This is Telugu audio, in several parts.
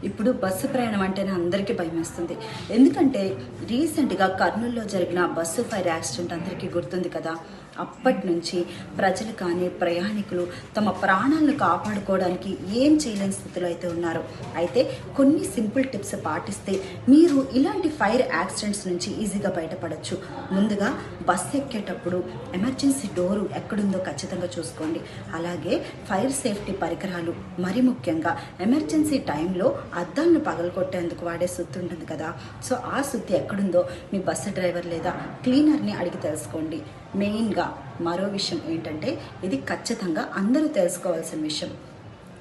ఇప్పుడు బస్సు ప్రయాణం అంటేనే అందరికీ భయమేస్తుంది. ఎందుకంటే రీసెంట్గా కర్నూలులో జరిగిన బస్సు ఫైర్ యాక్సిడెంట్ అందరికీ గుర్తుంది కదా. అప్పటి నుంచి ప్రజలు కానీ ప్రయాణికులు తమ ప్రాణాలను కాపాడుకోవడానికి ఏం చేయలేని స్థితిలో అయితే ఉన్నారు. అయితే కొన్ని సింపుల్ టిప్స్ పాటిస్తే మీరు ఇలాంటి ఫైర్ యాక్సిడెంట్స్ నుంచి ఈజీగా బయటపడవచ్చు. ముందుగా బస్సు ఎక్కేటప్పుడు ఎమర్జెన్సీ డోరు ఎక్కడుందో ఖచ్చితంగా చూసుకోండి. అలాగే ఫైర్ సేఫ్టీ పరికరాలు, మరి ముఖ్యంగా ఎమర్జెన్సీ టైంలో అద్దాలను పగలగొట్టేందుకు వాడే సుత్తి ఉంటుంది కదా. సో ఆ సుత్తి ఎక్కడుందో మీ బస్సు డ్రైవర్ లేదా క్లీనర్ని అడిగి తెలుసుకోండి. మెయిన్గా మరో విషయం ఏంటంటే, ఇది ఖచ్చితంగా అందరూ తెలుసుకోవాల్సిన విషయం.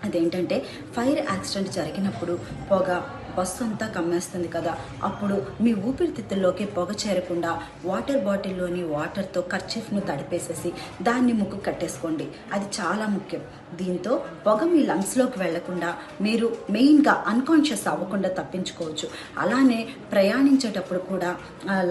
అదేంటంటే, ఫైర్ యాక్సిడెంట్ జరిగినప్పుడు పొగ బస్సు అంతా కమ్మేస్తుంది కదా. అప్పుడు మీ ఊపిరితిత్తుల్లోకి పొగ చేరకుండా వాటర్ బాటిల్లోని వాటర్తో కర్చీఫ్ను తడిపేసేసి దాన్ని ముక్కు కట్టేసుకోండి. అది చాలా ముఖ్యం. దీంతో పొగ మీ లంగ్స్లోకి వెళ్లకుండా మీరు మెయిన్గా అన్కాన్షియస్ అవ్వకుండా తప్పించుకోవచ్చు. అలానే ప్రయాణించేటప్పుడు కూడా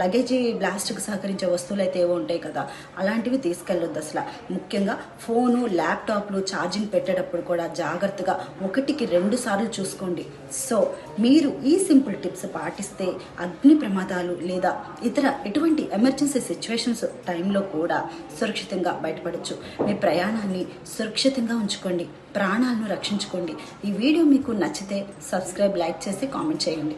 లగేజీ బ్లాస్ట్కి సహకరించే వస్తువులు అయితే ఏవో ఉంటాయి కదా, అలాంటివి తీసుకెళ్ళొద్దు అసలు. ముఖ్యంగా ఫోను, ల్యాప్టాప్లు ఛార్జింగ్ పెట్టేటప్పుడు కూడా జాగ్రత్తగా 1కి 2 సార్లు చూసుకోండి. సో మీరు ఈ సింపుల్ టిప్స్ పాటిస్తే అగ్ని ప్రమాదాలు లేదా ఇతర ఎటువంటి ఎమర్జెన్సీ సిచ్యువేషన్స్ టైంలో కూడా సురక్షితంగా బయటపడవచ్చు. మీ ప్రయాణాన్ని సురక్షితంగా ఉంచుకోండి, ప్రాణాలను రక్షించుకోండి. ఈ వీడియో మీకు నచ్చితే సబ్స్క్రైబ్, లైక్ చేసి కామెంట్ చేయండి.